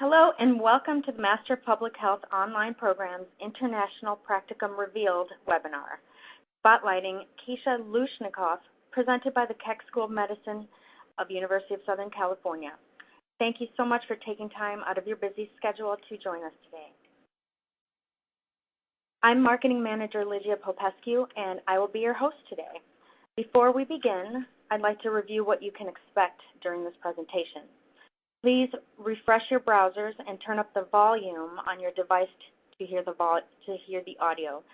Hello and welcome to the Master of Public Health Online Program's International Practicum Revealed webinar, spotlighting Kieshla Louchnikov, presented by the Keck School of Medicine of University of Southern California. Thank you so much for taking time out of your busy schedule to join us today. I'm Marketing Manager Lydia Popescu, and I will be your host today. Before we begin, I'd like to review what you can expect during this presentation. Please refresh your browsers and turn up the volume on your device to hear the audio.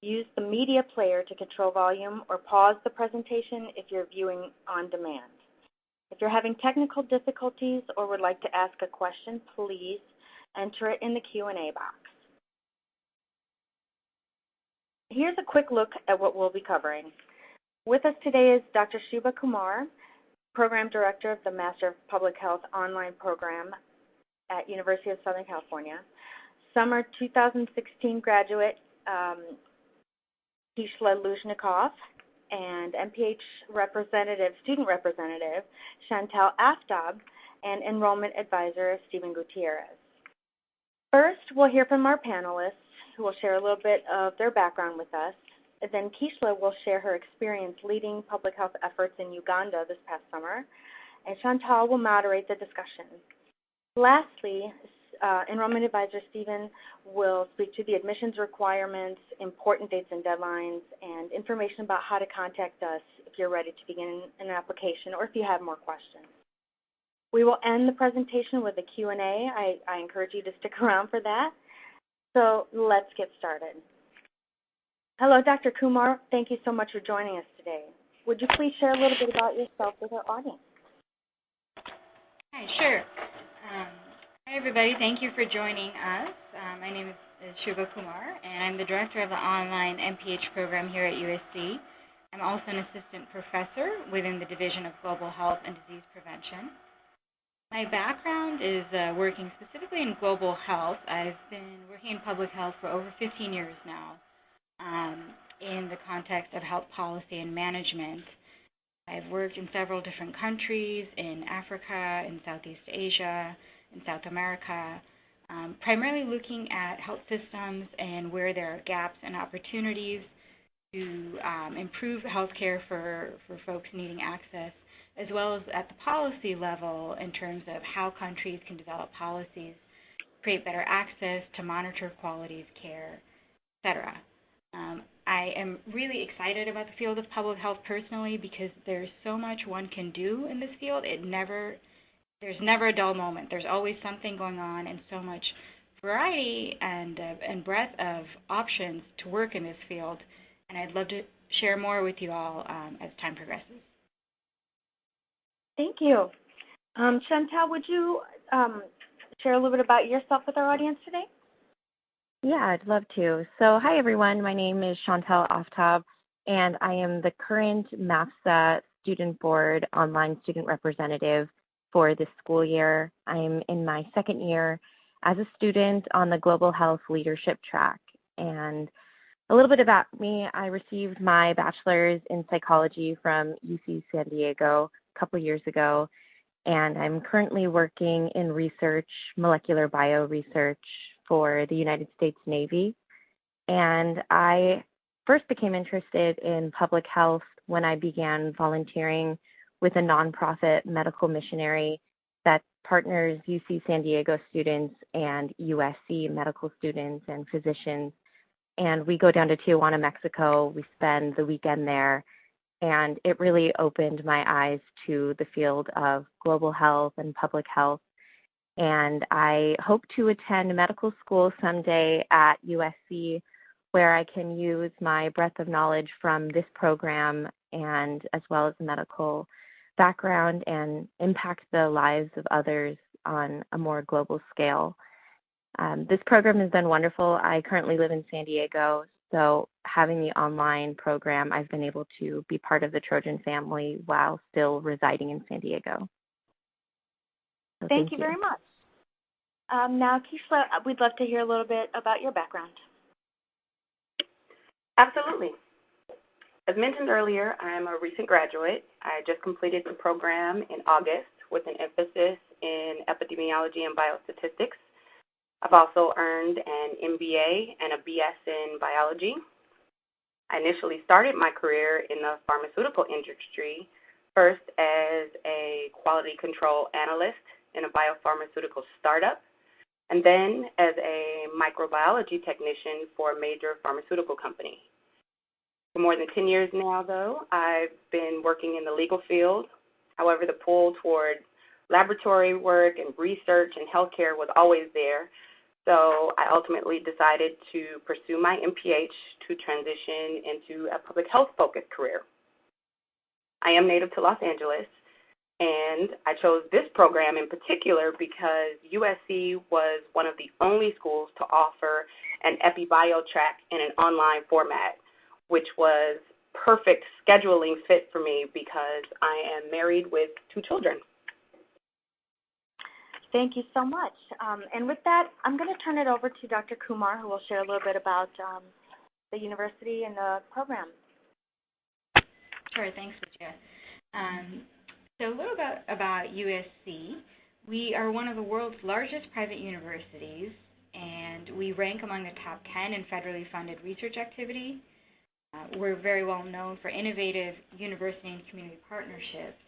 Use the media player to control volume or pause the presentation if you're viewing on demand. If you're having technical difficulties or would like to ask a question, please enter it in the Q&A box. Here's a quick look at what we'll be covering. With us today is Dr. Shubha Kumar, Program Director of the Master of Public Health Online Program at University of Southern California. Summer 2016 graduate Kieshla Louchnikov and MPH student representative Chantal Aftab and enrollment advisor Stephen Gutierrez. First, we'll hear from our panelists who will share a little bit of their background with us. And then Kieshla will share her experience leading public health efforts in Uganda this past summer, and Chantal will moderate the discussion. Lastly, Enrollment Advisor Stephen will speak to the admissions requirements, important dates and deadlines, and information about how to contact us if you're ready to begin an application or if you have more questions. We will end the presentation with a Q&A. I encourage you to stick around for that. So let's get started. Hello, Dr. Kumar. Thank you so much for joining us today. Would you please share a little bit about yourself with our audience? Hi, sure. Hi, everybody. Thank you for joining us. My name is Shubha Kumar, and I'm the director of the online MPH program here at USC. I'm also an assistant professor within the Division of Global Health and Disease Prevention. My background is working specifically in global health. I've been working in public health for over 15 years now. In the context of health policy and management. I've worked in several different countries, in Africa, in Southeast Asia, in South America, primarily looking at health systems and where there are gaps and opportunities to improve healthcare for folks needing access, as well as at the policy level in terms of how countries can develop policies, create better access to monitor quality of care, etc. I am really excited about the field of public health personally because there's so much one can do in this field. There's never a dull moment. There's always something going on and so much variety and breadth of options to work in this field. And I'd love to share more with you all as time progresses. Thank you. Chantal, would you share a little bit about yourself with our audience today? Yeah, I'd love to. So hi, everyone. My name is Chantal Aftab, and I am the current MAFSA Student Board online student representative for this school year. I'm in my second year as a student on the Global Health Leadership track. And a little bit about me, I received my bachelor's in psychology from UC San Diego a couple years ago, and I'm currently working in research, molecular bio research, for the United States Navy. And I first became interested in public health when I began volunteering with a nonprofit medical missionary that partners UC San Diego students and USC medical students and physicians. And we go down to Tijuana, Mexico. We spend the weekend there. And it really opened my eyes to the field of global health and public health. And I hope to attend medical school someday at USC, where I can use my breadth of knowledge from this program and as well as a medical background and impact the lives of others on a more global scale. This program has been wonderful. I currently live in San Diego, so having the online program, I've been able to be part of the Trojan family while still residing in San Diego. So thank you very much. Now, Kieshla, we'd love to hear a little bit about your background. Absolutely. As mentioned earlier, I'm a recent graduate. I just completed the program in August with an emphasis in epidemiology epidemiology and biostatistics. I've also earned an MBA and a BS in biology. I initially started my career in the pharmaceutical industry, first as a quality control analyst in a biopharmaceutical startup, and then as a microbiology technician for a major pharmaceutical company. For more than 10 years now, though, I've been working in the legal field. However, the pull toward laboratory work and research and healthcare was always there, so I ultimately decided to pursue my MPH to transition into a public health-focused career. I am native to Los Angeles, and I chose this program in particular because USC was one of the only schools to offer an EpiBio track in an online format, which was perfect scheduling fit for me because I am married with 2 children. Thank you so much. And with that, I'm going to turn it over to Dr. Kumar, who will share a little bit about the university and the program. Sure, thanks, Lucia. So a little about USC. We are one of the world's largest private universities, and we rank among the top 10 in federally funded research activity. We're very well known for innovative university and community partnerships.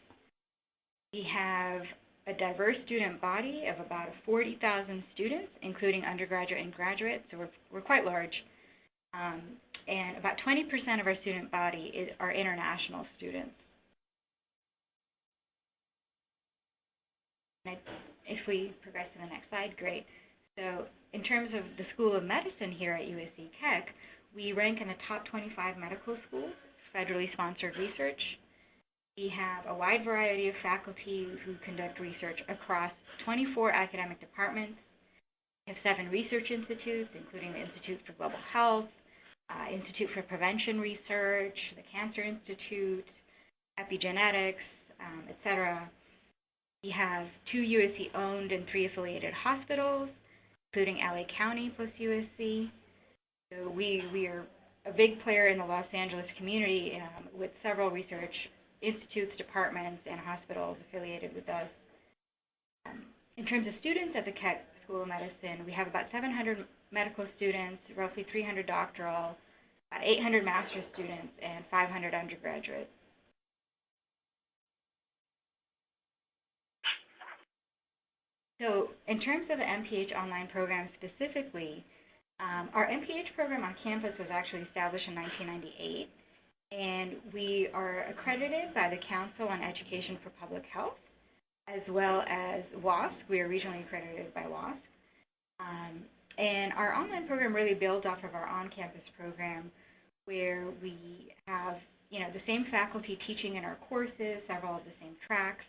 We have a diverse student body of about 40,000 students, including undergraduate and graduate, so we're quite large. And about 20% of our student body are international students. If we progress to the next slide, great. So in terms of the School of Medicine here at USC Keck, we rank in the top 25 medical schools, federally sponsored research. We have a wide variety of faculty who conduct research across 24 academic departments. We have 7 research institutes, including the Institute for Global Health, Institute for Prevention Research, the Cancer Institute, Epigenetics, etc. We have 2 USC-owned and 3 affiliated hospitals, including LA County plus USC. So we are a big player in the Los Angeles community with several research institutes, departments, and hospitals affiliated with us. In terms of students at the Keck School of Medicine, we have about 700 medical students, roughly 300 doctoral, about 800 master's students, and 500 undergraduates. So in terms of the MPH online program specifically, our MPH program on campus was actually established in 1998, and we are accredited by the Council on Education for Public Health, as well as WASC. We are regionally accredited by WASC. And our online program really builds off of our on-campus program, where we have, the same faculty teaching in our courses, several of the same tracks.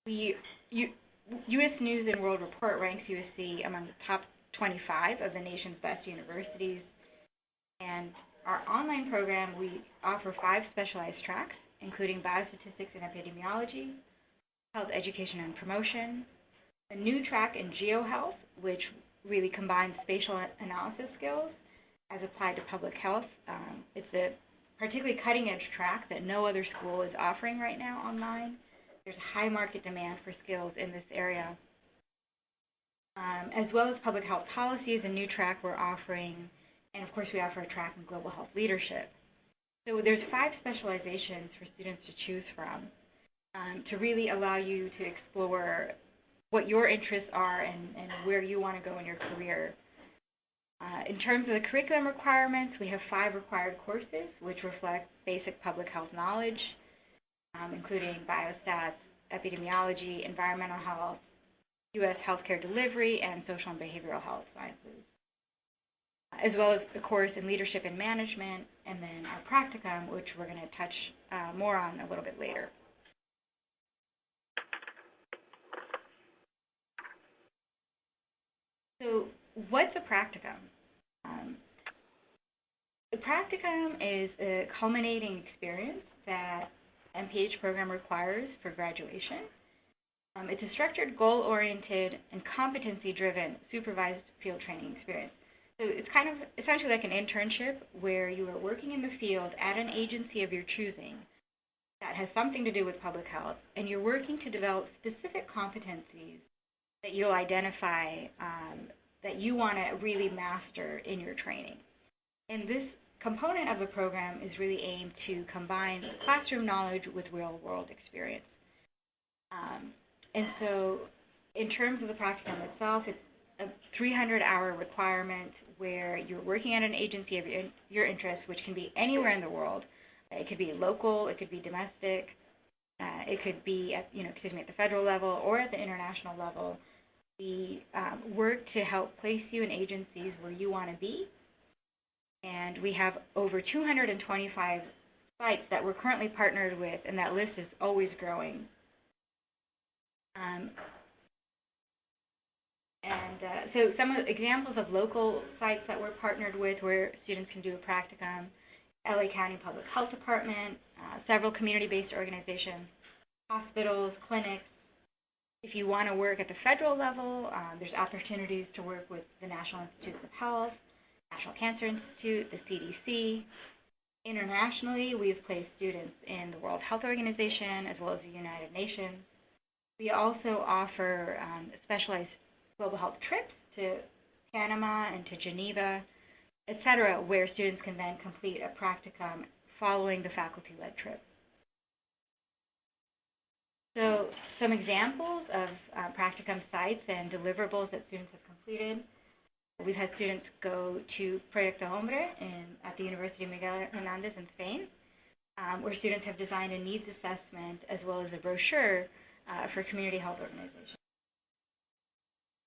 U.S. News and World Report ranks USC among the top 25 of the nation's best universities. And our online program, we offer 5 specialized tracks, including biostatistics and epidemiology, health education and promotion, a new track in geohealth, which really combines spatial analysis skills as applied to public health. It's a particularly cutting-edge track that no other school is offering right now online. There's a high market demand for skills in this area. As well as public health policy is a new track we're offering, and of course we offer a track in global health leadership. So there's 5 specializations for students to choose from to really allow you to explore what your interests are and where you want to go in your career. In terms of the curriculum requirements, we have 5 required courses which reflect basic public health knowledge, including biostats, epidemiology, environmental health, U.S. healthcare delivery, and social and behavioral health sciences, as well as a course in leadership and management, and then our practicum, which we're going to touch more on a little bit later. So what's a practicum? The practicum is a culminating experience that MPH program requires for graduation. It's a structured, goal-oriented, and competency-driven supervised field training experience. So it's kind of essentially like an internship where you are working in the field at an agency of your choosing, that has something to do with public health, and you're working to develop specific competencies that you'll identify that you want to really master in your training. And this component of the program is really aimed to combine classroom knowledge with real-world experience. And so in terms of the practicum itself, it's a 300-hour requirement where you're working at an agency of your interest, which can be anywhere in the world. It could be local, it could be domestic, it could be at, at the federal level or at the international level. We work to help place you in agencies where you want to be. And we have over 225 sites that we're currently partnered with, and that list is always growing. So some of the examples of local sites that we're partnered with where students can do a practicum: LA County Public Health Department, several community-based organizations, hospitals, clinics. If you want to work at the federal level, there's opportunities to work with the National Institutes of Health, National Cancer Institute, the CDC. Internationally, we've placed students in the World Health Organization as well as the United Nations. We also offer specialized global health trips to Panama and to Geneva, etc., where students can then complete a practicum following the faculty-led trip. So some examples of practicum sites and deliverables that students have completed. We've had students go to Proyecto Hombre at the University of Miguel Hernández in Spain, where students have designed a needs assessment as well as a brochure for community health organizations.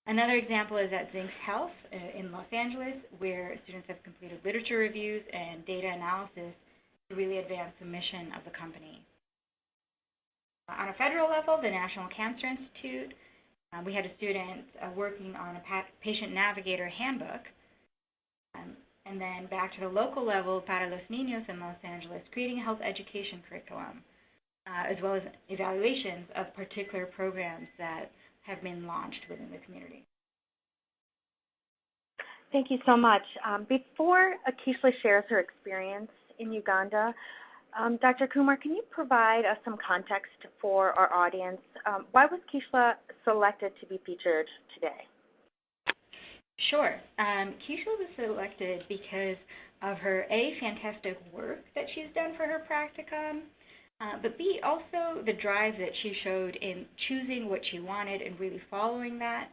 Another example is at Zinc Health in Los Angeles, where students have completed literature reviews and data analysis to really advance the mission of the company. On a federal level, the National Cancer Institute, we had a student working on a patient navigator handbook. And then back to the local level, para los niños in Los Angeles, creating a health education curriculum, as well as evaluations of particular programs that have been launched within the community. Thank you so much. Before Kieshla shares her experience in Uganda, Dr. Kumar, can you provide us some context for our audience? Why was Kieshla selected to be featured today? Sure. Kieshla was selected because of her A, fantastic work that she's done for her practicum, but B, also the drive that she showed in choosing what she wanted and really following that,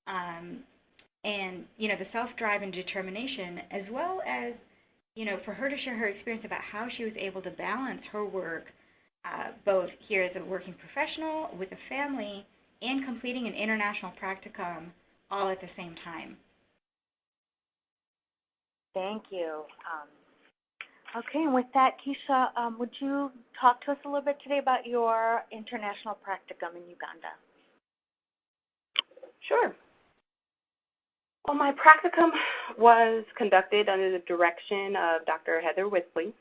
and the self-drive and determination, as well as for her to share her experience about how she was able to balance her work, both here as a working professional with a family and completing an international practicum all at the same time. Thank you. Okay, and with that, Kieshla, would you talk to us a little bit today about your international practicum in Uganda? Sure. Well, my practicum was conducted under the direction of Dr. Heather Wisley,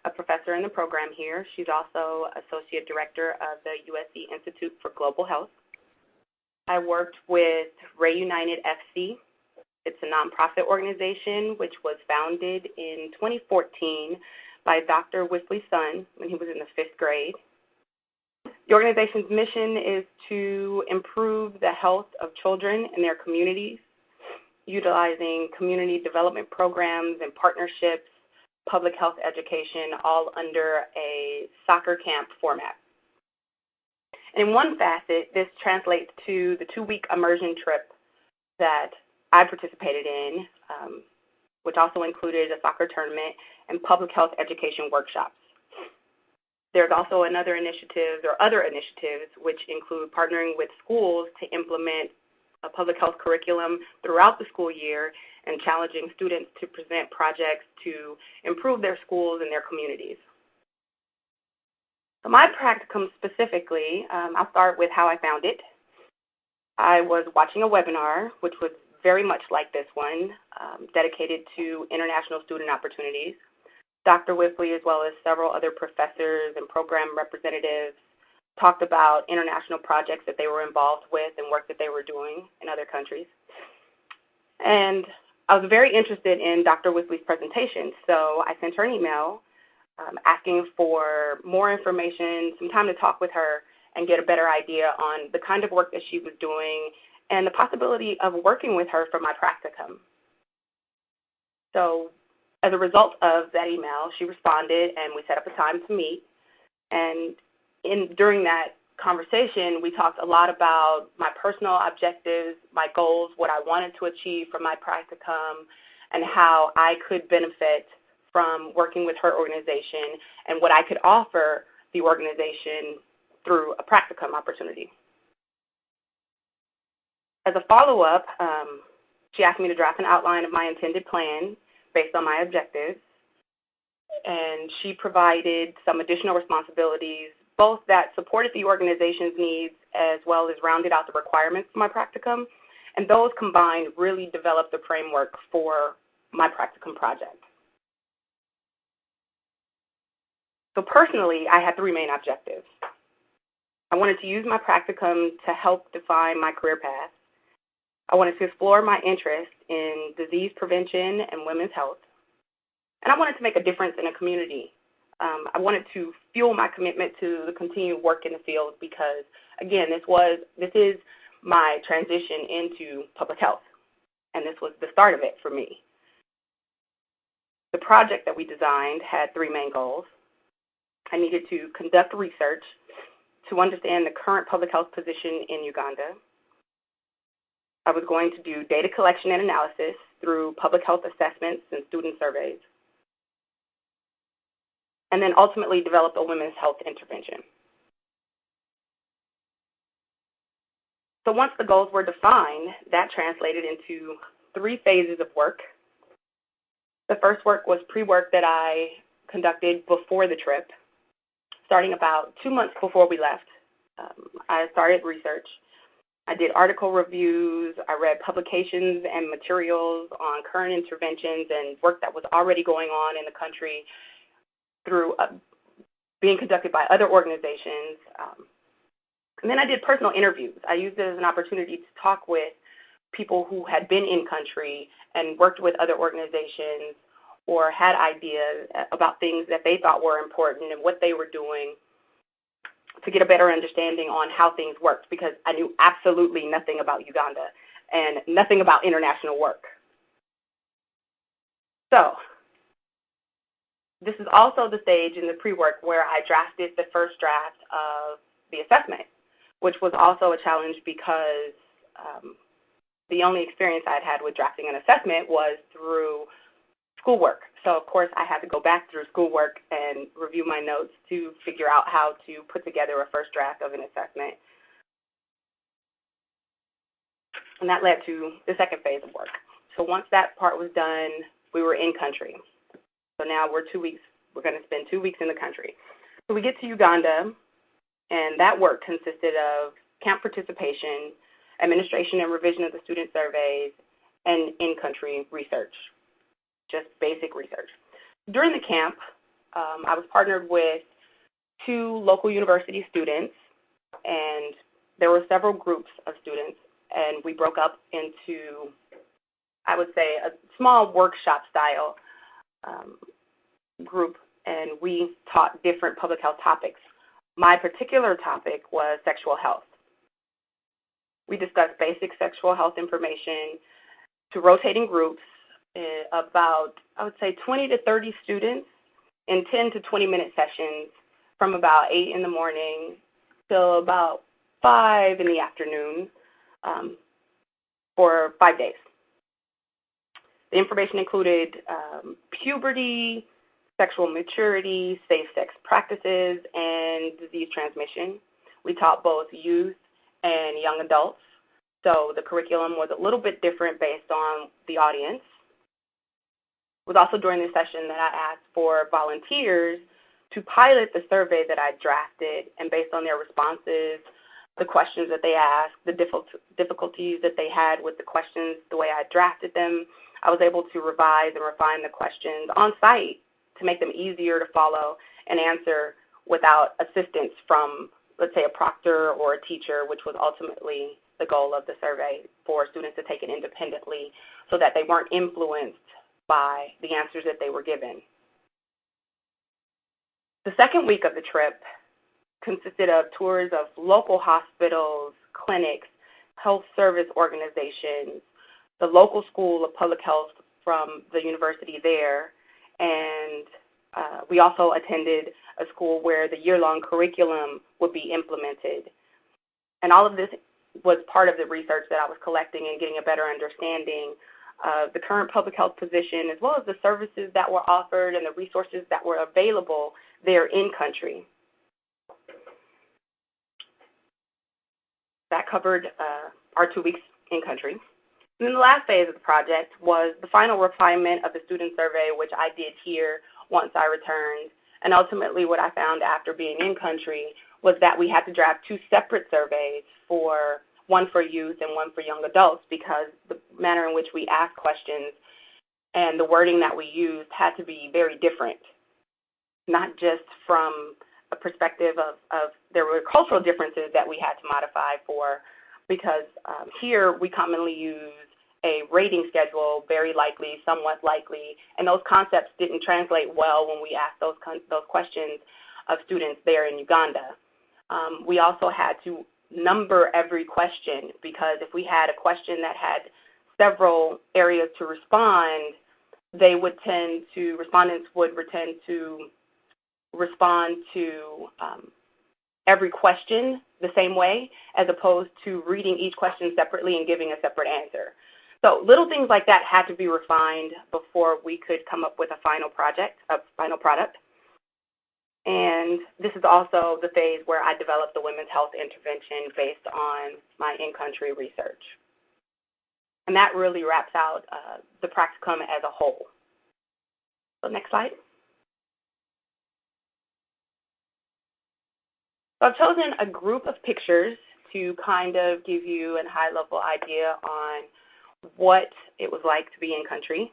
a professor in the program here. She's also Associate Director of the USC Institute for Global Health. I worked with Ray United FC. It's a nonprofit organization which was founded in 2014 by Dr. Wisley's son when he was in the 5th grade. The organization's mission is to improve the health of children in their communities, utilizing community development programs and partnerships, public health education, all under a soccer camp format. And in one facet, this translates to the 2-week immersion trip that I participated in, which also included a soccer tournament and public health education workshops. There's also other initiatives which include partnering with schools to implement a public health curriculum throughout the school year and challenging students to present projects to improve their schools and their communities. So my practicum specifically, I'll start with how I found it. I was watching a webinar, which was very much like this one, dedicated to international student opportunities. Dr. Wisley, as well as several other professors and program representatives, talked about international projects that they were involved with and work that they were doing in other countries. And I was very interested in Dr. Wisley's presentation, so I sent her an email asking for more information, some time to talk with her and get a better idea on the kind of work that she was doing and the possibility of working with her for my practicum. So as a result of that email, she responded and we set up a time to meet. And during that conversation, we talked a lot about my personal objectives, my goals, what I wanted to achieve from my practicum, and how I could benefit from working with her organization and what I could offer the organization through a practicum opportunity. As a follow-up, she asked me to draft an outline of my intended plan based on my objectives, and she provided some additional responsibilities, both that supported the organization's needs as well as rounded out the requirements for my practicum, and those combined really developed the framework for my practicum project. So personally, I had three main objectives. I wanted to use my practicum to help define my career path. I wanted to explore my interest in disease prevention and women's health. And I wanted to make a difference in a community. I wanted to fuel my commitment to the continued work in the field because, again, this is my transition into public health, and this was the start of it for me. The project that we designed had three main goals. I needed to conduct research to understand the current public health position in Uganda. I was going to do data collection and analysis through public health assessments and student surveys, and then ultimately develop a women's health intervention. So once the goals were defined, that translated into three phases of work. The first work was pre-work that I conducted before the trip. Starting about 2 months before we left, I started research. I did article reviews. I read publications and materials on current interventions and work that was already going on in the country through being conducted by other organizations. And then I did personal interviews. I used it as an opportunity to talk with people who had been in country and worked with other organizations or had ideas about things that they thought were important and what they were doing to get a better understanding on how things worked, because I knew absolutely nothing about Uganda and nothing about international work. So this is also the stage in the pre-work where I drafted the first draft of the assessment, which was also a challenge because the only experience I'd had with drafting an assessment was through schoolwork. So, of course, I had to go back through schoolwork and review my notes to figure out how to put together a first draft of an assessment. And that led to the second phase of work. So once that part was done, we were in country. So now we're going to spend 2 weeks in the country. So we get to Uganda, and that work consisted of camp participation, administration and revision of the student surveys, and in-country research. Just basic research. During the camp, I was partnered with 2 local university students, and there were several groups of students, and we broke up into, I would say, a small workshop style group, and we taught different public health topics. My particular topic was sexual health. We discussed basic sexual health information to rotating groups, about, I would say, 20 to 30 students in 10 to 20-minute sessions from about 8 in the morning till about 5 in the afternoon for 5 days. The information included puberty, sexual maturity, safe sex practices, and disease transmission. We taught both youth and young adults, so the curriculum was a little bit different based on the audience. It was also during this session that I asked for volunteers to pilot the survey that I drafted, and based on their responses, the questions that they asked, the difficulties that they had with the questions, the way I drafted them, I was able to revise and refine the questions on site to make them easier to follow and answer without assistance from, let's say, a proctor or a teacher, which was ultimately the goal of the survey, for students to take it independently so that they weren't influenced by the answers that they were given. The second week of the trip consisted of tours of local hospitals, clinics, health service organizations, the local school of public health from the university there, and we also attended a school where the year-long curriculum would be implemented. And all of this was part of the research that I was collecting and getting a better understanding of the current public health position, as well as the services that were offered and the resources that were available there in country. That covered our 2 weeks in country. And then the last phase of the project was the final refinement of the student survey, which I did here once I returned. And ultimately what I found after being in country was that we had to draft 2 separate surveys, one for youth and one for young adults, because the manner in which we asked questions and the wording that we used had to be very different, not just from a perspective of there were cultural differences that we had to modify for, because here we commonly use a rating schedule, very likely, somewhat likely, and those concepts didn't translate well when we asked those questions of students there in Uganda. We also had to number every question, because if we had a question that had several areas to respond, respondents would tend to respond to every question the same way, as opposed to reading each question separately and giving a separate answer. So little things like that had to be refined before we could come up with a final product. And this is also the phase where I developed the women's health intervention based on my in-country research. And that really wraps out the practicum as a whole. So next slide. So I've chosen a group of pictures to kind of give you a high-level idea on what it was like to be in country.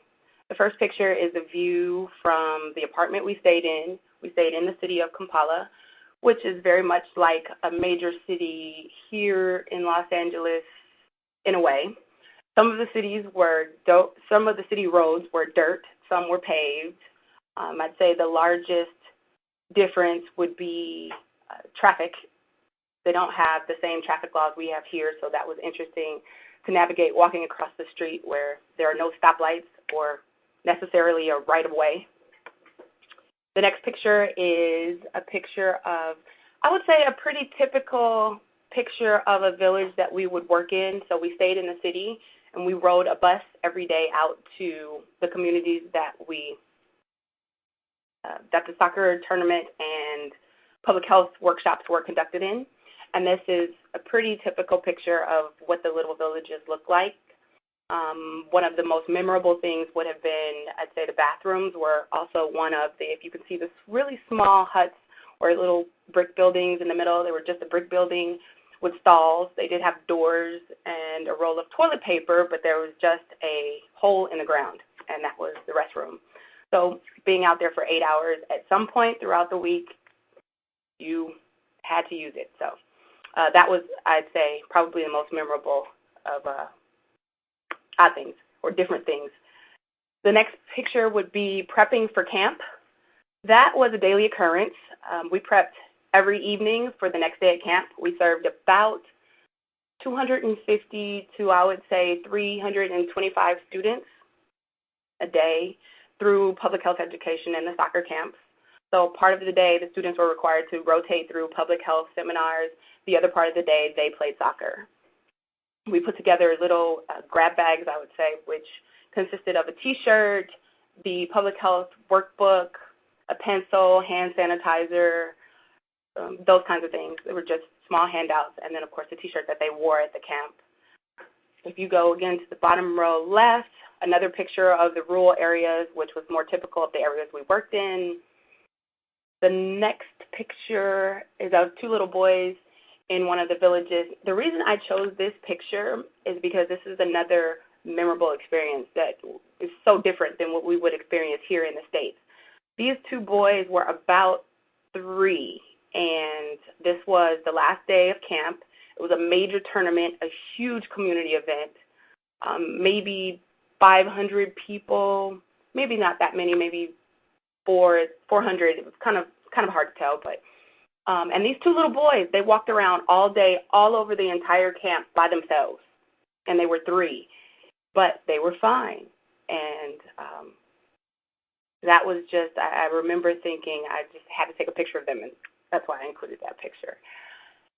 The first picture is a view from the apartment we stayed in. We stayed in the city of Kampala, which is very much like a major city here in Los Angeles in a way. Some of the city roads were dirt, some were paved. I'd say the largest difference would be traffic. They don't have the same traffic laws we have here, so that was interesting to navigate walking across the street where there are no stoplights or necessarily a right-of-way. The next picture is a picture of, I would say, a pretty typical picture of a village that we would work in. So we stayed in the city, and we rode a bus every day out to the communities that the soccer tournament and public health workshops were conducted in. And this is a pretty typical picture of what the little villages look like. One of the most memorable things would have been, I'd say the bathrooms were also one of if you can see this really small huts or little brick buildings in the middle. They were just a brick building with stalls. They did have doors and a roll of toilet paper, but there was just a hole in the ground, and that was the restroom. So being out there for 8 hours, at some point throughout the week, you had to use it. So that was, I'd say, probably the most memorable of odd things or different things. The next picture would be prepping for camp. That was a daily occurrence. We prepped every evening for the next day at camp. We served about 250 to, I would say, 325 students a day through public health education and the soccer camps. So part of the day, the students were required to rotate through public health seminars. The other part of the day, they played soccer. We put together little grab bags, I would say, which consisted of a T-shirt, the public health workbook, a pencil, hand sanitizer, those kinds of things. They were just small handouts, and then, of course, the T-shirt that they wore at the camp. If you go again to the bottom row left, another picture of the rural areas, which was more typical of the areas we worked in. The next picture is of two little boys in one of the villages. The reason I chose this picture is because this is another memorable experience that is so different than what we would experience here in the States. These two boys were about 3, and this was the last day of camp. It was a major tournament, a huge community event, maybe 500 people, maybe not that many, maybe 400. It was kind of kind of hard to tell, but and these two little boys, they walked around all day, all over the entire camp by themselves, and they were 3, but they were fine. And that was just, I remember thinking I just had to take a picture of them, and that's why I included that picture.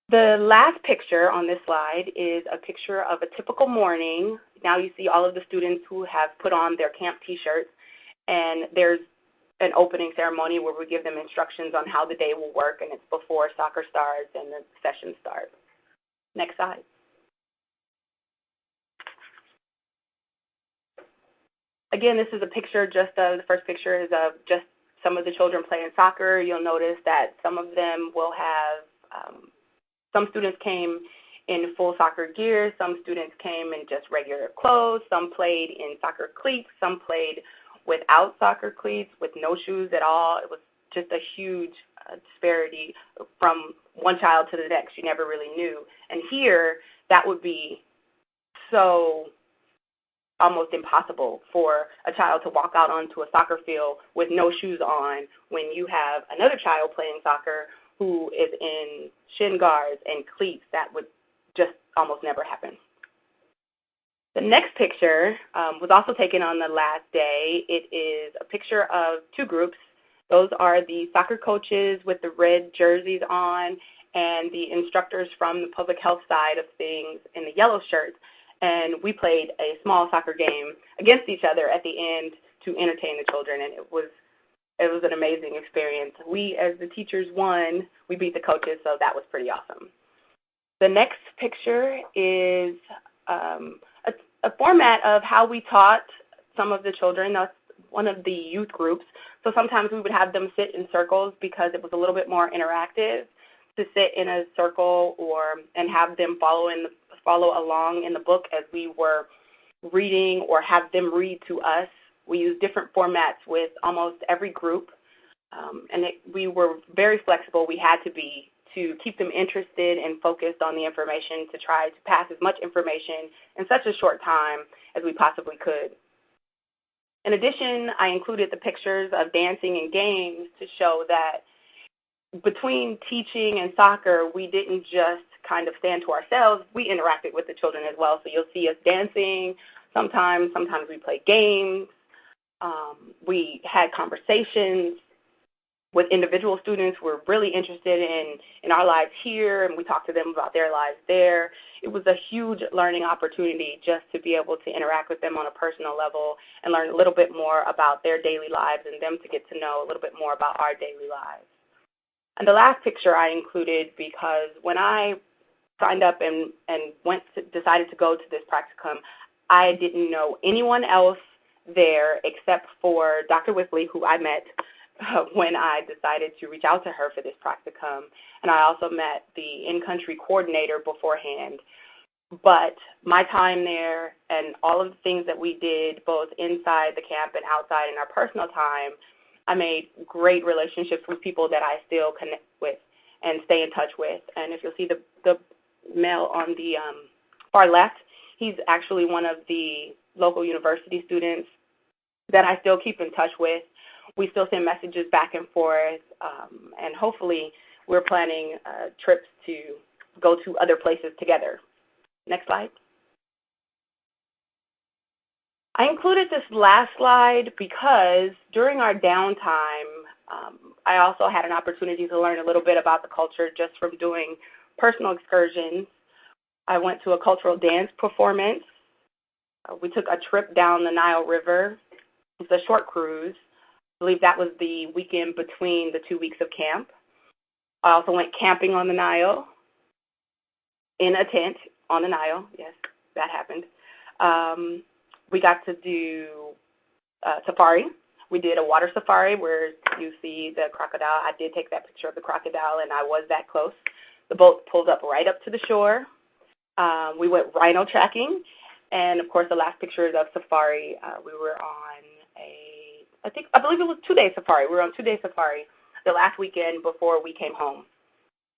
The last picture on this slide is a picture of a typical morning. Now you see all of the students who have put on their camp T-shirts, and there's an opening ceremony where we give them instructions on how the day will work, and it's before soccer starts and the session starts. Next slide. Again, this is a picture, the first picture is of just some of the children playing soccer. You'll notice that some of them will have, some students came in full soccer gear, some students came in just regular clothes, some played in soccer cleats, some played without soccer cleats, with no shoes at all. It was just a huge disparity from one child to the next. You never really knew. And here, that would be so almost impossible for a child to walk out onto a soccer field with no shoes on when you have another child playing soccer who is in shin guards and cleats. That would just almost never happen. The next picture was also taken on the last day. It is a picture of 2 groups. Those are the soccer coaches with the red jerseys on and the instructors from the public health side of things in the yellow shirts. And we played a small soccer game against each other at the end to entertain the children, and it was an amazing experience. We, as the teachers, won. We beat the coaches, so that was pretty awesome. The next picture is a format of how we taught some of the children. That's one of the youth groups. So sometimes we would have them sit in circles because it was a little bit more interactive to sit in a circle and have them follow along in the book as we were reading, or have them read to us. We used different formats with almost every group, and we were very flexible. We had to be to keep them interested and focused on the information, to try to pass as much information in such a short time as we possibly could. In addition, I included the pictures of dancing and games to show that between teaching and soccer, we didn't just kind of stand to ourselves. We interacted with the children as well. So you'll see us dancing. Sometimes we played games. We had conversations with individual students who were really interested in our lives here, and we talked to them about their lives there. It was a huge learning opportunity just to be able to interact with them on a personal level and learn a little bit more about their daily lives, and them to get to know a little bit more about our daily lives. And the last picture I included because when I signed up and decided to go to this practicum, I didn't know anyone else there except for Dr. Wickley, who I met when I decided to reach out to her for this practicum. And I also met the in-country coordinator beforehand. But my time there and all of the things that we did both inside the camp and outside in our personal time, I made great relationships with people that I still connect with and stay in touch with. And if you'll see the male on the far left, he's actually one of the local university students that I still keep in touch with. We still send messages back and forth, and hopefully we're planning trips to go to other places together. Next slide. I included this last slide because during our downtime, I also had an opportunity to learn a little bit about the culture just from doing personal excursions. I went to a cultural dance performance. We took a trip down the Nile River. It was a short cruise. I believe that was the weekend between the 2 weeks of camp. I also went camping on the Nile, in a tent on the Nile. Yes, that happened. We got to do safari. We did a water safari where you see the crocodile. I did take that picture of the crocodile, and I was that close. The boat pulled up right up to the shore. We went rhino tracking. And, of course, the last picture is of safari. We were on I believe it was 2-day safari. We were on 2-day safari the last weekend before we came home.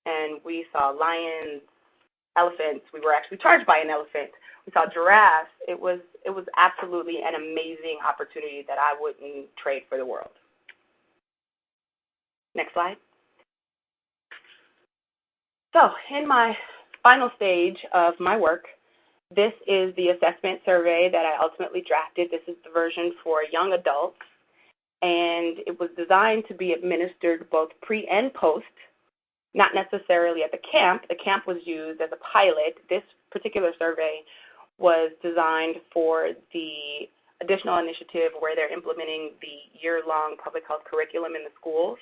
And we saw lions, elephants. We were actually charged by an elephant. We saw giraffes. It was absolutely an amazing opportunity that I wouldn't trade for the world. Next slide. So in my final stage of my work, this is the assessment survey that I ultimately drafted. This is the version for young adults, and it was designed to be administered both pre and post, not necessarily at the camp. The camp was used as a pilot. This particular survey was designed for the additional initiative where they're implementing the year-long public health curriculum in the schools.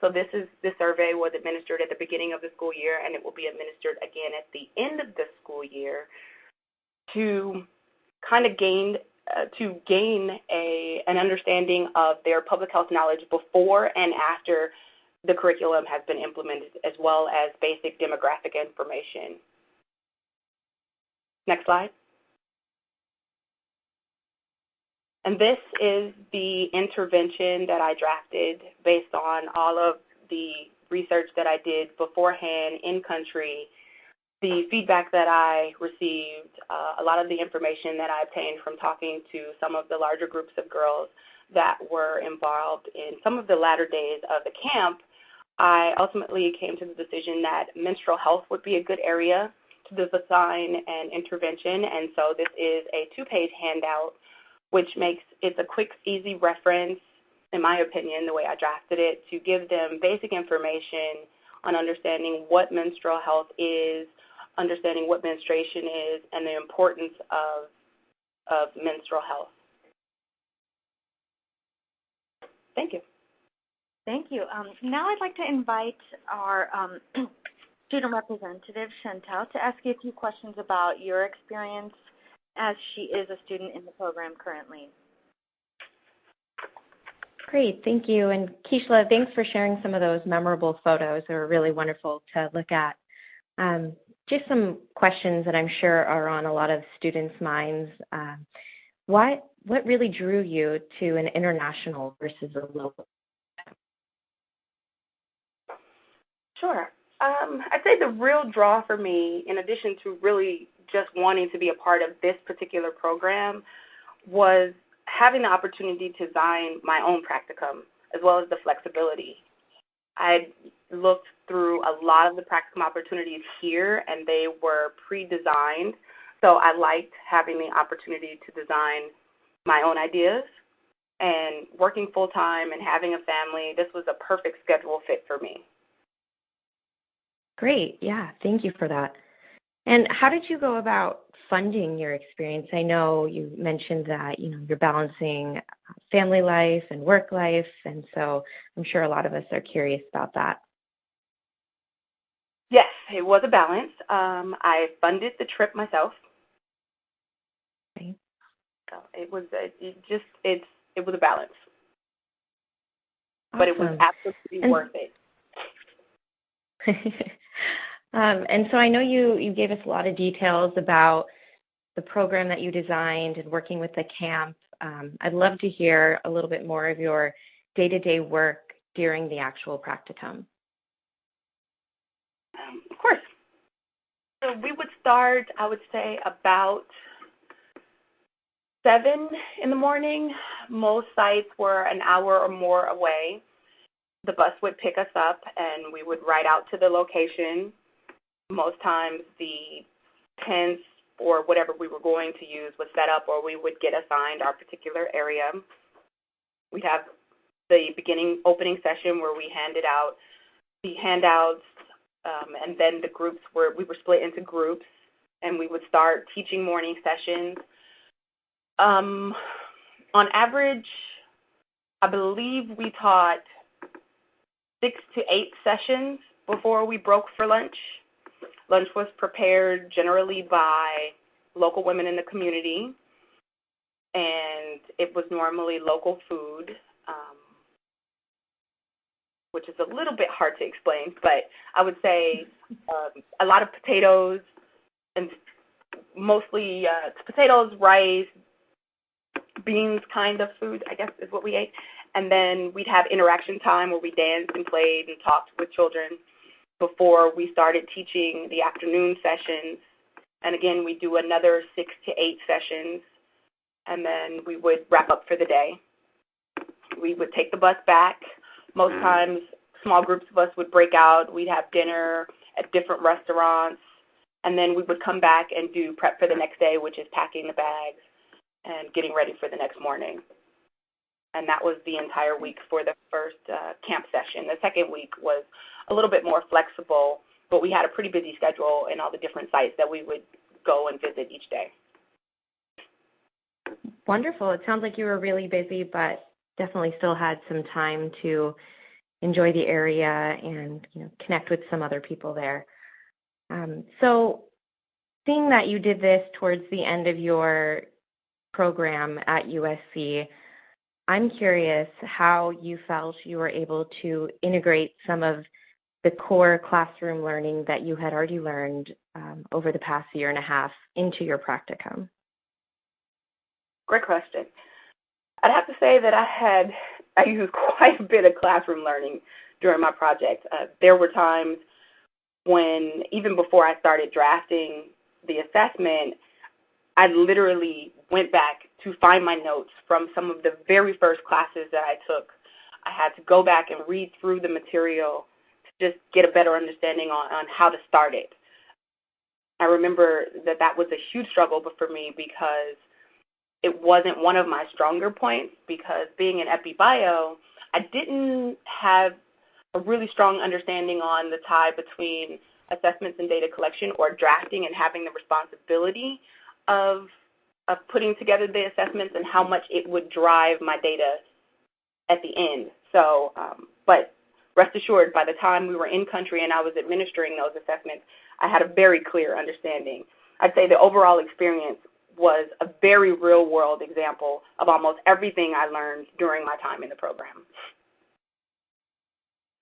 So this survey was administered at the beginning of the school year, and it will be administered again at the end of the school year to kind of gain an understanding of their public health knowledge before and after the curriculum has been implemented, as well as basic demographic information. Next slide. And this is the intervention that I drafted based on all of the research that I did beforehand in country, the feedback that I received, a lot of the information that I obtained from talking to some of the larger groups of girls that were involved in some of the latter days of the camp. I ultimately came to the decision that menstrual health would be a good area to design an intervention, and so this is a 2-page handout, which makes it a quick, easy reference, in my opinion, the way I drafted it, to give them basic information on understanding what menstrual health is, understanding what menstruation is, and the importance of menstrual health. Thank you. Thank you. Now I'd like to invite our student representative, Chantel, to ask you a few questions about your experience as she is a student in the program currently. Great, thank you. And Kieshla, thanks for sharing some of those memorable photos. They were really wonderful to look at. Just some questions that I'm sure are on a lot of students' minds. What really drew you to an international versus a local? Sure. I'd say the real draw for me, in addition to really just wanting to be a part of this particular program, was having the opportunity to design my own practicum, as well as the flexibility. I looked through a lot of the practicum opportunities here, and they were pre-designed, so I liked having the opportunity to design my own ideas. And working full-time and having a family, this was a perfect schedule fit for me. Great, yeah, thank you for that. And how did you go about funding your experience? I know you mentioned that, you're balancing family life and work life, and so I'm sure a lot of us are curious about that. Yes, it was a balance. I funded the trip myself. Okay. So it was a balance. Awesome. But it was absolutely worth it. And so I know you gave us a lot of details about the program that you designed and working with the camp. I'd love to hear a little bit more of your day-to-day work during the actual practicum. Of course. So we would start, I would say, about 7 in the morning. Most sites were an hour or more away. The bus would pick us up, and we would ride out to the location. Most times the tents or whatever we were going to use was set up, or we would get assigned our particular area. We'd have the opening session where we handed out the handouts, and then we were split into groups, and we would start teaching morning sessions. On average, I believe we taught 6 to 8 sessions before we broke for lunch. Lunch was prepared generally by local women in the community, and it was normally local food, which is a little bit hard to explain, but I would say a lot of potatoes, and mostly potatoes, rice, beans kind of food, I guess is what we ate. And then we'd have interaction time where we danced and played and talked with children before we started teaching the afternoon sessions. And again, we do another 6 to 8 sessions, and then we would wrap up for the day. We would take the bus back. Most times small groups of us would break out. We'd have dinner at different restaurants, and then we would come back and do prep for the next day, which is packing the bags and getting ready for the next morning. And that was the entire week for the first camp session. The second week was a little bit more flexible, but we had a pretty busy schedule in all the different sites that we would go and visit each day. Wonderful. It sounds like you were really busy, but definitely still had some time to enjoy the area and connect with some other people there. So seeing that you did this towards the end of your program at USC, I'm curious how you felt you were able to integrate some of the core classroom learning that you had already learned over the past year and a half into your practicum. Great question. I'd have to say that I used quite a bit of classroom learning during my project. There were times when, even before I started drafting the assessment, I literally went back to find my notes from some of the very first classes that I took. I had to go back and read through the material to just get a better understanding on how to start it. I remember that was a huge struggle for me because it wasn't one of my stronger points, because being an epi-bio, I didn't have a really strong understanding on the tie between assessments and data collection, or drafting and having the responsibility of putting together the assessments and how much it would drive my data at the end. So, but rest assured, by the time we were in country and I was administering those assessments, I had a very clear understanding. I'd say the overall experience was a very real-world example of almost everything I learned during my time in the program.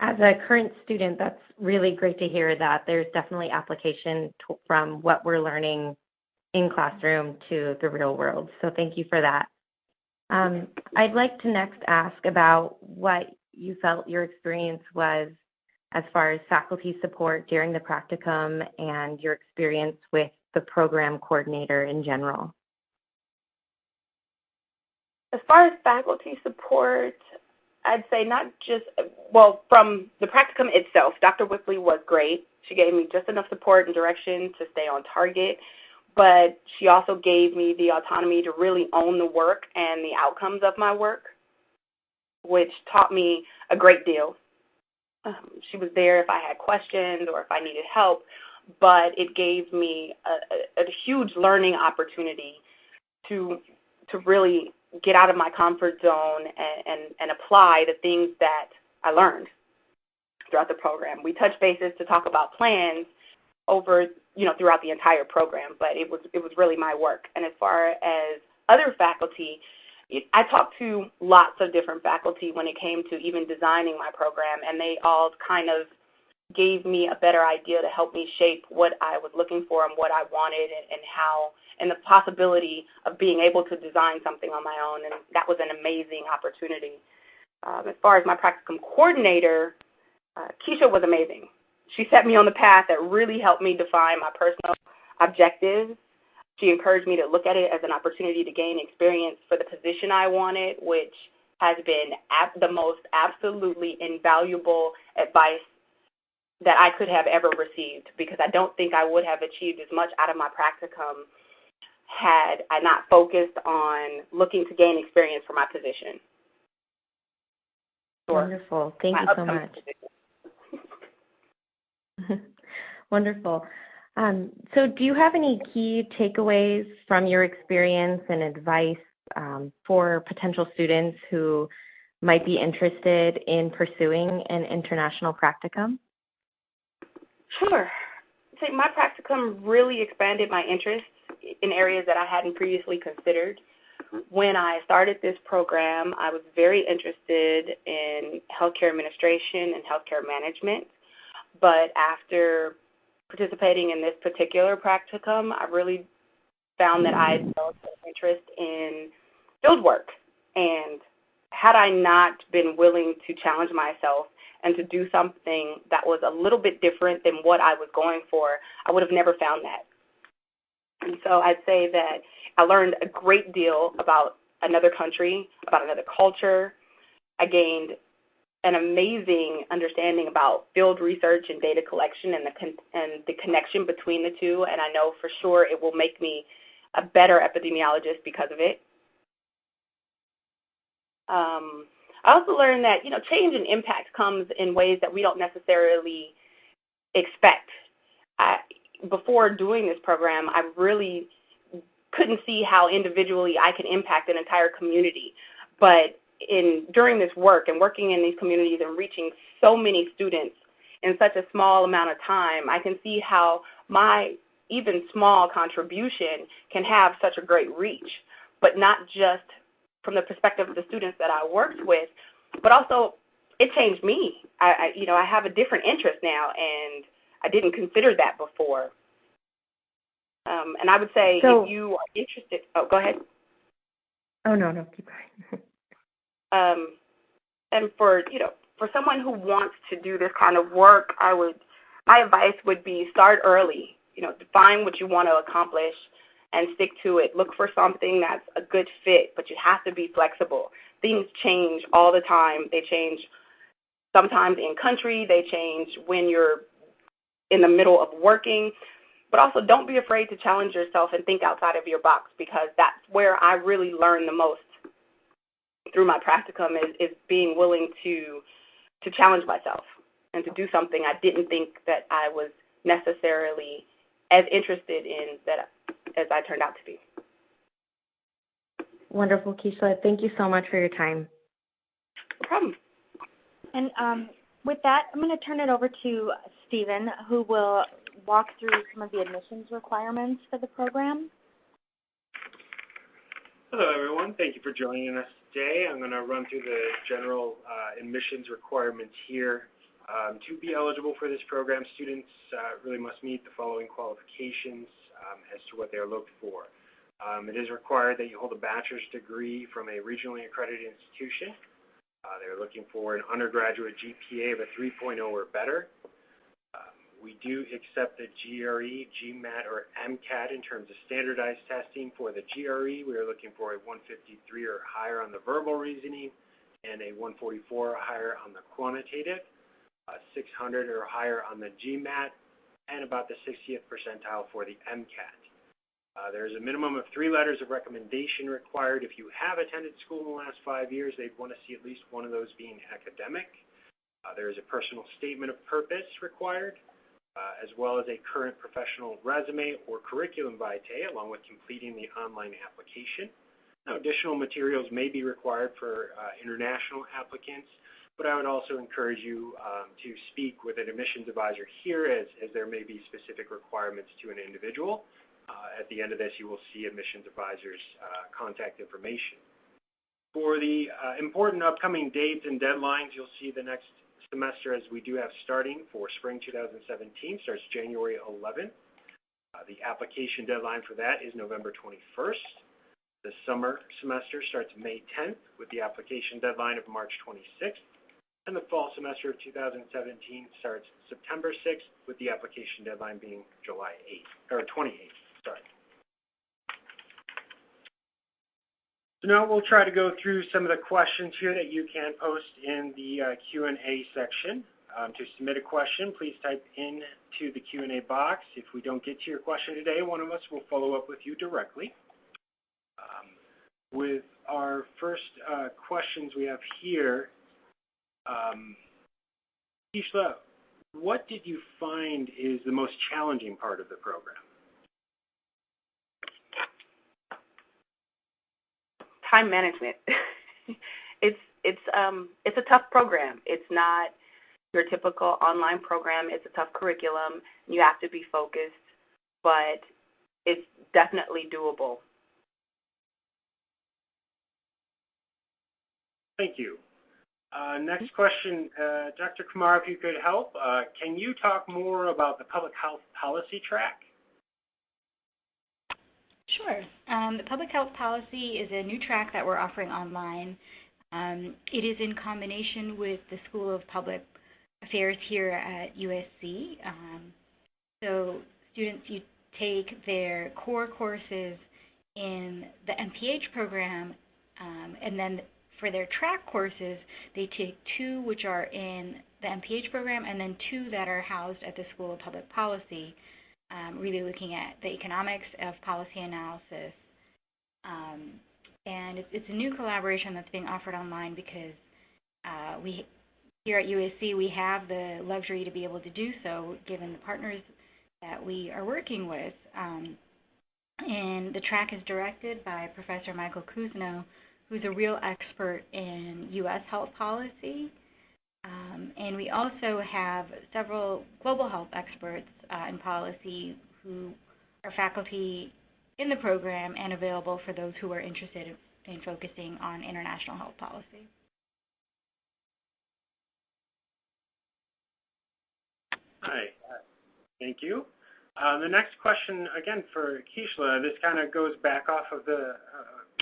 As a current student, that's really great to hear that there's definitely application from what we're learning in classroom to the real world. So thank you for that. I'd like to next ask about what you felt your experience was as far as faculty support during the practicum and your experience with the program coordinator in general. As far as faculty support, I'd say not just, well, from the practicum itself, Dr. Whipley was great. She gave me just enough support and direction to stay on target, but she also gave me the autonomy to really own the work and the outcomes of my work, which taught me a great deal. She was there if I had questions or if I needed help, but it gave me a huge learning opportunity to really get out of my comfort zone and apply the things that I learned throughout the program. We touched bases to talk about plans over, throughout the entire program, but it was really my work. And as far as other faculty, I talked to lots of different faculty when it came to even designing my program, and they all kind of gave me a better idea to help me shape what I was looking for and what I wanted and how, and the possibility of being able to design something on my own, and that was an amazing opportunity. As far as my practicum coordinator, Kieshla was amazing. She set me on the path that really helped me define my personal objectives. She encouraged me to look at it as an opportunity to gain experience for the position I wanted, which has been the most absolutely invaluable advice that I could have ever received, because I don't think I would have achieved as much out of my practicum had I not focused on looking to gain experience for my position. Wonderful. Thank you so much. Wonderful. So do you have any key takeaways from your experience and advice for potential students who might be interested in pursuing an international practicum? Sure. I think my practicum really expanded my interests in areas that I hadn't previously considered. When I started this program, I was very interested in healthcare administration and healthcare management, but after participating in this particular practicum, I really found that I developed an interest in field work. And had I not been willing to challenge myself and to do something that was a little bit different than what I was going for, I would have never found that. And so I'd say that I learned a great deal about another country, about another culture. I gained an amazing understanding about field research and data collection and the connection between the two, and I know for sure it will make me a better epidemiologist because of it. I also learned that, change and impact comes in ways that we don't necessarily expect. Before doing this program, I really couldn't see how individually I could impact an entire community. But during this work and working in these communities and reaching so many students in such a small amount of time, I can see how my even small contribution can have such a great reach, but not just from the perspective of the students that I worked with, but also it changed me. I have a different interest now, and I didn't consider that before. And I would say if you are interested, go ahead. Oh, no, keep going. And for someone who wants to do this kind of work, my advice would be start early. Define what you want to accomplish and stick to it. Look for something that's a good fit, but you have to be flexible. Things change all the time. They change sometimes in country. They change when you're in the middle of working. But also don't be afraid to challenge yourself and think outside of your box, because that's where I really learn the most through my practicum is being willing to challenge myself and to do something I didn't think that I was necessarily as interested in as I turned out to be. Wonderful, Kieshla. Thank you so much for your time. No problem. And with that, I'm going to turn it over to Stephen, who will walk through some of the admissions requirements for the program. Hello, everyone. Thank you for joining us today. I'm going to run through the general admissions requirements here. To be eligible for this program, students really must meet the following qualifications as to what they're looked for. It is required that you hold a bachelor's degree from a regionally accredited institution. They're looking for an undergraduate GPA of a 3.0 or better. We do accept the GRE, GMAT, or MCAT in terms of standardized testing. For the GRE, we are looking for a 153 or higher on the verbal reasoning and a 144 or higher on the quantitative, 600 or higher on the GMAT, and about the 60th percentile for the MCAT. There's a minimum of 3 letters of recommendation required. If you have attended school in the last 5 years, they'd want to see at least one of those being academic. There is a personal statement of purpose required, as well as a current professional resume or curriculum vitae, along with completing the online application. Now, additional materials may be required for international applicants, but I would also encourage you to speak with an admissions advisor here, as there may be specific requirements to an individual. At the end of this, you will see admissions advisors' contact information. For the important upcoming dates and deadlines, you'll see the next semester, as we do have starting for spring 2017, starts January 11th. The application deadline for that is November 21st. The summer semester starts May 10th with the application deadline of March 26th. And the fall semester of 2017 starts September 6th with the application deadline being July 8th, or 28th, sorry. So now we'll try to go through some of the questions here that you can post in the Q&A section. To submit a question, please type into the Q&A box. If we don't get to your question today, one of us will follow up with you directly. With our first questions we have here, Kieshla, what did you find is the most challenging part of the program? Time management. It's a tough program. It's not your typical online program. It's a tough curriculum. You have to be focused, but it's definitely doable. Thank you. Next question, Dr. Kumar, if you could help, can you talk more about the public health policy track? Sure. The public health policy is a new track that we're offering online. It is in combination with the School of Public Affairs here at USC. So students, you take their core courses in the MPH program, and then for their track courses, they take 2 which are in the MPH program and then 2 that are housed at the School of Public Policy, really looking at the economics of policy analysis. And it's a new collaboration that's being offered online because we here at USC, we have the luxury to be able to do so given the partners that we are working with. And the track is directed by Professor Michael Kuzno, who's a real expert in U.S. health policy. And we also have several global health experts in policy who are faculty in the program and available for those who are interested in focusing on international health policy. Hi, thank you. The next question, again, for Kieshla, this kind of goes back off of the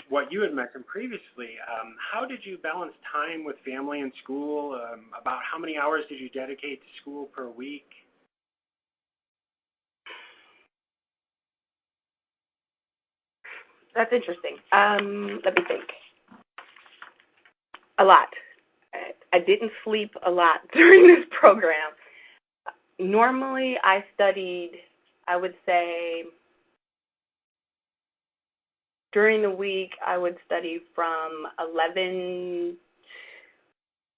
what you had mentioned previously. How did you balance time with family and school? About how many hours did you dedicate to school per week? That's interesting. Let me think. A lot. I didn't sleep a lot during this program. Normally, I studied, I would say, during the week, I would study from 11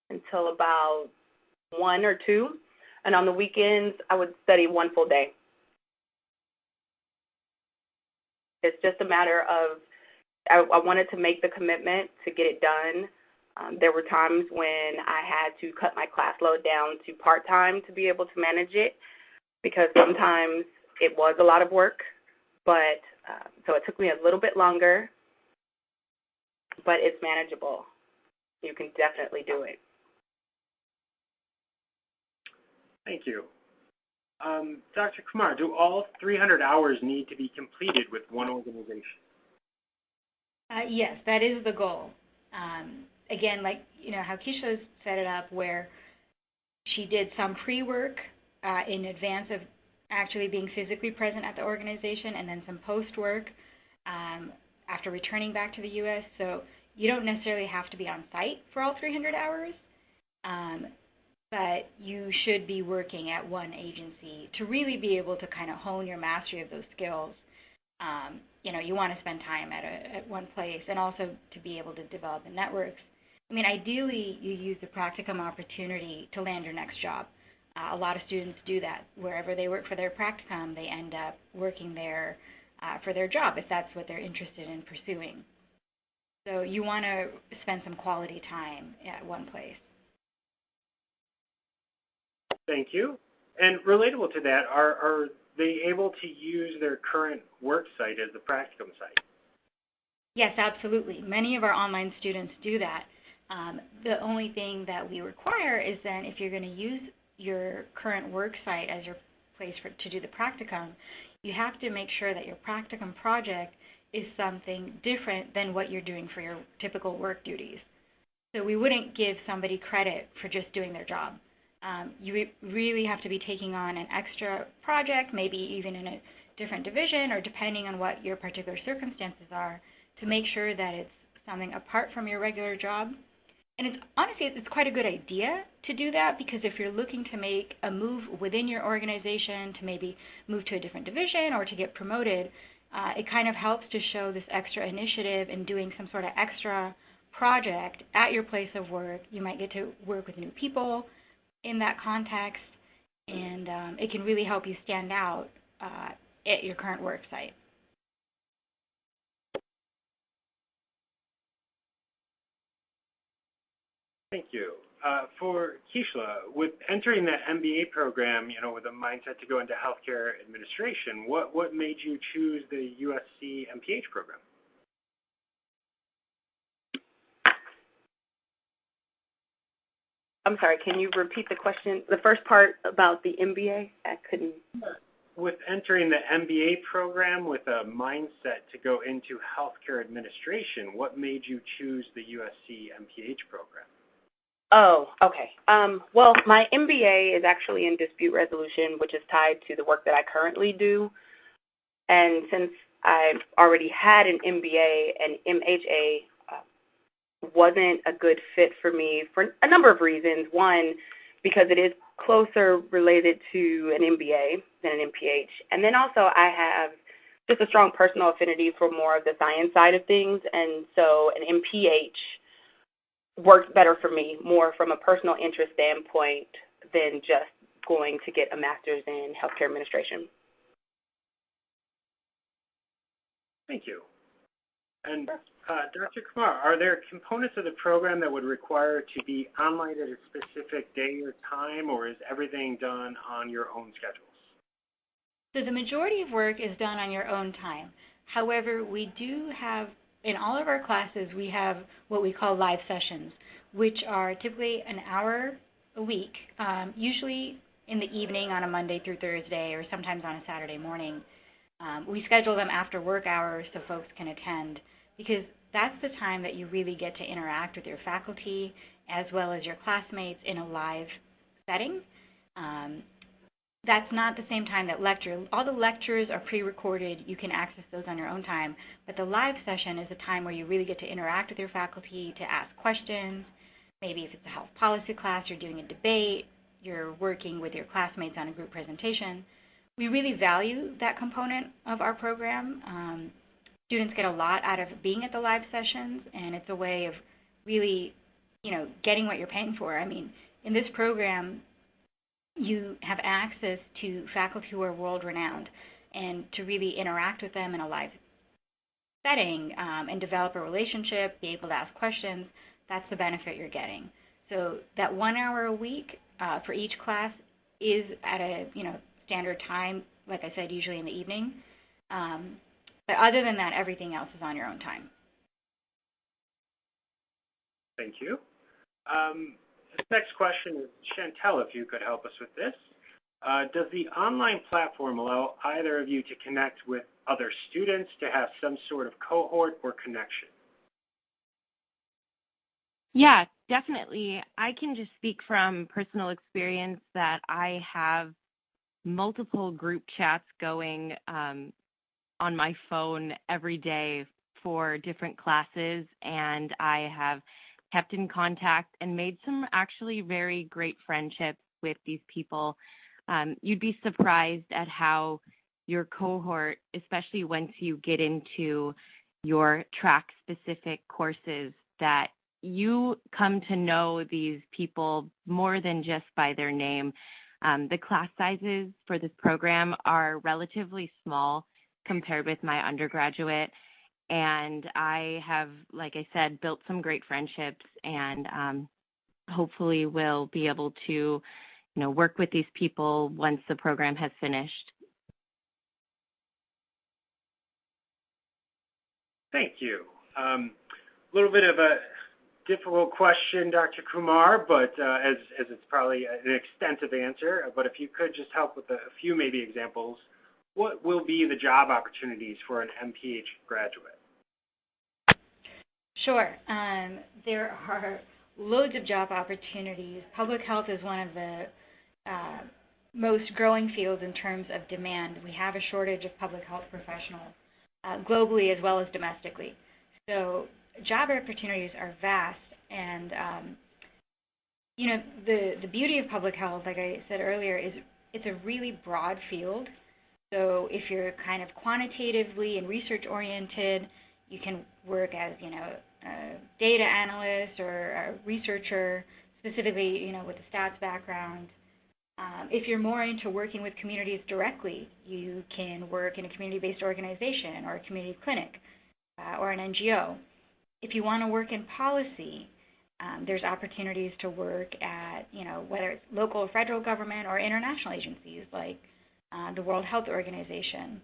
until about 1 or 2. And on the weekends, I would study 1 full day. It's just a matter of, I wanted to make the commitment to get it done. There were times when I had to cut my class load down to part-time to be able to manage it because sometimes it was a lot of work, but so it took me a little bit longer, but it's manageable. You can definitely do it. Thank you. Dr. Kumar, do all 300 hours need to be completed with one organization? Yes, that is the goal. Again, like how Kieshla set it up, where she did some pre-work in advance of actually being physically present at the organization, and then some post-work after returning back to the U.S. So you don't necessarily have to be on site for all 300 hours, but you should be working at one agency to really be able to kind of hone your mastery of those skills. You want to spend time at one place, and also to be able to develop the networks. I mean, ideally, you use the practicum opportunity to land your next job. A lot of students do that. Wherever they work for their practicum, they end up working there for their job if that's what they're interested in pursuing. So you want to spend some quality time at one place. Thank you. And relatable to that, are they able to use their current work site as the practicum site? Yes, absolutely. Many of our online students do that. The only thing that we require is then if you're going to use your current work site as your place to do the practicum, you have to make sure that your practicum project is something different than what you're doing for your typical work duties. So we wouldn't give somebody credit for just doing their job. You really have to be taking on an extra project, maybe even in a different division or depending on what your particular circumstances are, to make sure that it's something apart from your regular job. And it's quite a good idea to do that, because if you're looking to make a move within your organization to maybe move to a different division or to get promoted, it kind of helps to show this extra initiative in doing some sort of extra project at your place of work. You might get to work with new people in that context, and it can really help you stand out at your current work site. Thank you. For Kieshla, with entering that MBA program, with a mindset to go into healthcare administration, what made you choose the USC MPH program? I'm sorry, can you repeat the question? The first part about the MBA? I couldn't. With entering the MBA program with a mindset to go into healthcare administration, what made you choose the USC MPH program? Oh, okay. Well, my MBA is actually in dispute resolution, which is tied to the work that I currently do. And since I've already had an MBA and MHA wasn't a good fit for me for a number of reasons. One, because it is closer related to an MBA than an MPH. And then also I have just a strong personal affinity for more of the science side of things. And so an MPH works better for me, more from a personal interest standpoint than just going to get a master's in healthcare administration. Thank you. And Dr. Kumar, are there components of the program that would require to be online at a specific day or time, or is everything done on your own schedules? So the majority of work is done on your own time. However, we do have, in all of our classes, we have what we call live sessions, which are typically an hour a week, usually in the evening on a Monday through Thursday or sometimes on a Saturday morning. We schedule them after work hours so folks can attend, because that's the time that you really get to interact with your faculty as well as your classmates in a live setting. That's not the same time that all the lectures are pre-recorded. You can access those on your own time. But the live session is a time where you really get to interact with your faculty, to ask questions. Maybe if it's a health policy class, you're doing a debate, you're working with your classmates on a group presentation. We really value that component of our program. Students get a lot out of being at the live sessions, and it's a way of really, getting what you're paying for. I mean, in this program, you have access to faculty who are world-renowned, and to really interact with them in a live setting and develop a relationship, be able to ask questions, that's the benefit you're getting. So that 1 hour a week for each class is at a standard time, like I said, usually in the evening. But other than that, everything else is on your own time. Thank you. This next question is, Chantel, if you could help us with this. Does the online platform allow either of you to connect with other students, to have some sort of cohort or connection? Yeah, definitely. I can just speak from personal experience that I have multiple group chats going on my phone every day for different classes, and I have kept in contact and made some actually very great friendships with these people. You'd be surprised at how your cohort, especially once you get into your track-specific courses, that you come to know these people more than just by their name. The class sizes for this program are relatively small compared with my undergraduate, and I have, like I said, built some great friendships, and hopefully will be able to, work with these people once the program has finished. Thank you. A little bit of a difficult question, Dr. Kumar, but as it's probably an extensive answer, but if you could just help with a few maybe examples, what will be the job opportunities for an MPH graduate? Sure. There are loads of job opportunities. Public health is one of the most growing fields in terms of demand. We have a shortage of public health professionals globally as well as domestically. So job opportunities are vast, and the beauty of public health, like I said earlier, is it's a really broad field. So if you're kind of quantitatively and research oriented, you can work as a data analyst or a researcher, specifically with a stats background. If you're more into working with communities directly, you can work in a community-based organization or a community clinic or an NGO. If you want to work in policy, there's opportunities to work at, whether it's local or federal government or international agencies like the World Health Organization.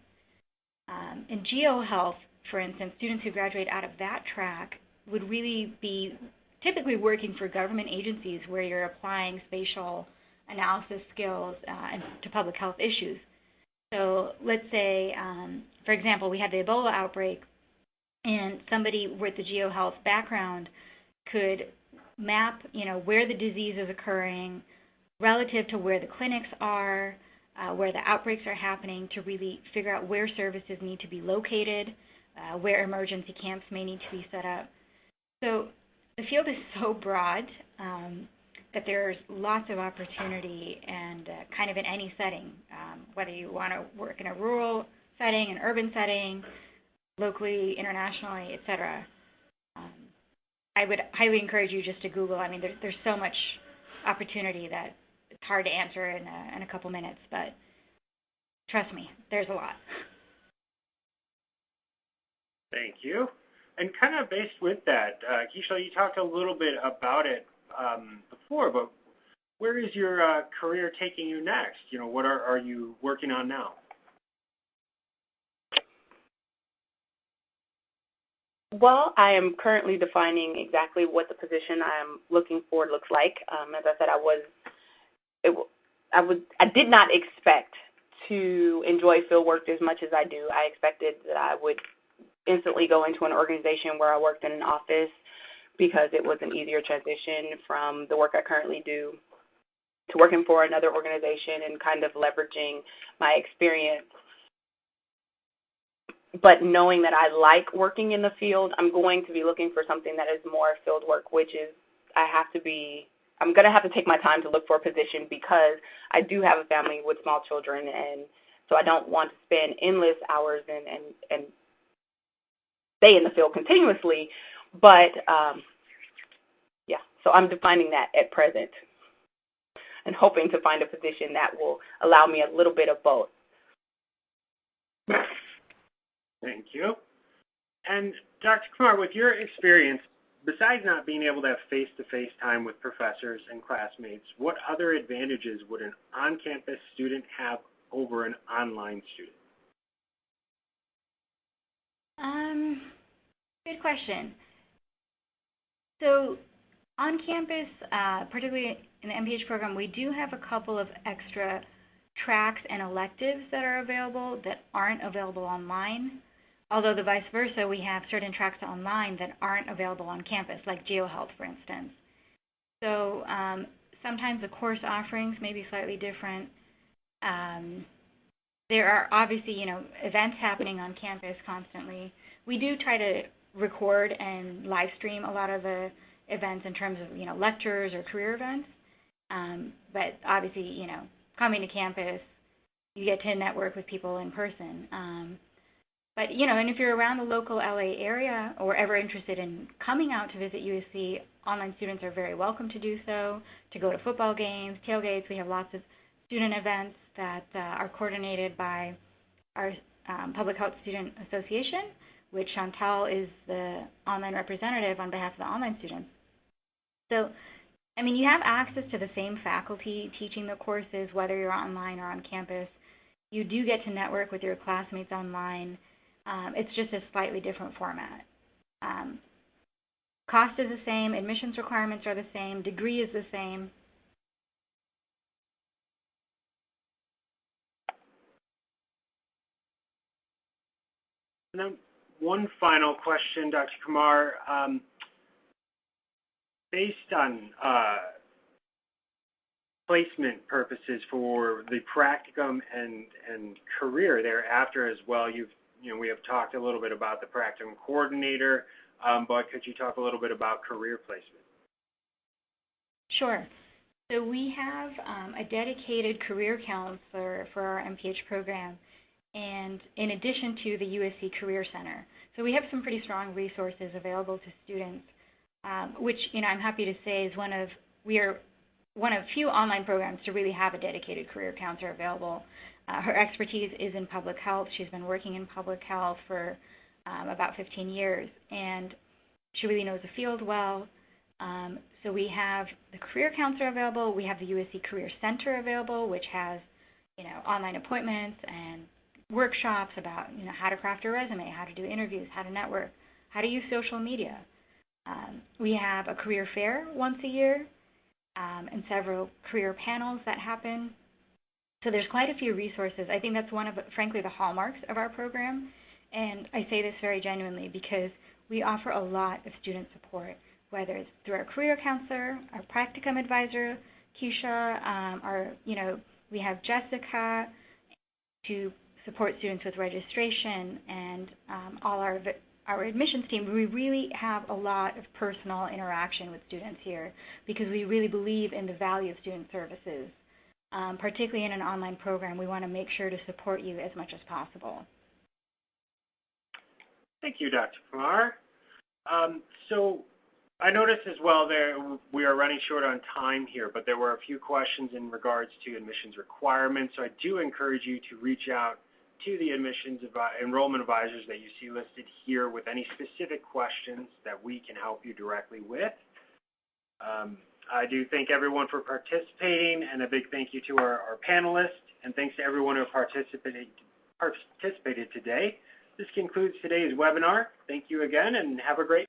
In GeoHealth, for instance, students who graduate out of that track would really be typically working for government agencies where you're applying spatial analysis skills to public health issues. So let's say, for example, we had the Ebola outbreak, and somebody with the GeoHealth background could map, where the disease is occurring relative to where the clinics are, where the outbreaks are happening, to really figure out where services need to be located, where emergency camps may need to be set up. So the field is so broad that there's lots of opportunity and kind of in any setting, whether you want to work in a rural setting, an urban setting, locally, internationally, et cetera. I would highly encourage you just to Google. I mean, there's so much opportunity that it's hard to answer in a couple minutes, but trust me, there's a lot. Thank you. And kind of based with that, Kieshla, you talked a little bit about it before, but where is your career taking you next? You know, what are you working on now? Well, I am currently defining exactly what the position I am looking for looks like. As I said, I did not expect to enjoy field work as much as I do. I expected that I would instantly go into an organization where I worked in an office because it was an easier transition from the work I currently do to working for another organization and kind of leveraging my experience. But knowing that I like working in the field, I'm going to be looking for something that is more field work, which is I'm going to have to take my time to look for a position because I do have a family with small children, and so I don't want to spend endless hours and stay in the field continuously. But, so I'm defining that at present and hoping to find a position that will allow me a little bit of both. Thank you. And Dr. Kumar, with your experience, besides not being able to have face-to-face time with professors and classmates, what other advantages would an on-campus student have over an online student? Good question. So on campus, particularly in the MPH program, we do have a couple of extra tracks and electives that are available that aren't available online. Although the vice versa, we have certain tracks online that aren't available on campus, like GeoHealth, for instance. So sometimes the course offerings may be slightly different. There are obviously, events happening on campus constantly. We do try to record and live stream a lot of the events in terms of, lectures or career events. But obviously, coming to campus, you get to network with people in person. But, and if you're around the local LA area or ever interested in coming out to visit USC, online students are very welcome to do so, to go to football games, tailgates. We have lots of student events that are coordinated by our Public Health Student Association, which Chantal is the online representative on behalf of the online students. So, you have access to the same faculty teaching the courses, whether you're online or on campus. You do get to network with your classmates online. It's just a slightly different format. Cost is the same, admissions requirements are the same, degree is the same. And then one final question, Dr. Kumar. Based on placement purposes for the practicum and career thereafter as well, we have talked a little bit about the practicum coordinator, but could you talk a little bit about career placement? Sure. So we have a dedicated career counselor for our MPH program, and in addition to the USC Career Center. So we have some pretty strong resources available to students, which I'm happy to say is we are one of few online programs to really have a dedicated career counselor available. Her expertise is in public health. She's been working in public health for about 15 years, and she really knows the field well. So we have the career counselor available. We have the USC Career Center available, which has online appointments and workshops about how to craft a resume, how to do interviews, how to network, how to use social media. We have a career fair once a year and several career panels that happen. So there's quite a few resources. I think that's one of, frankly, the hallmarks of our program. And I say this very genuinely because we offer a lot of student support, whether it's through our career counselor, our practicum advisor, Kieshla, we have Jessica to support students with registration, and all our our admissions team, we really have a lot of personal interaction with students here because we really believe in the value of student services. Particularly in an online program, we want to make sure to support you as much as possible. Thank you, Dr. Kumar. So I noticed as well there we are running short on time here, but there were a few questions in regards to admissions requirements. So I do encourage you to reach out to the admissions enrollment advisors that you see listed here with any specific questions that we can help you directly with. I do thank everyone for participating, and a big thank you to our panelists, and thanks to everyone who participated today. This concludes today's webinar. Thank you again, and have a great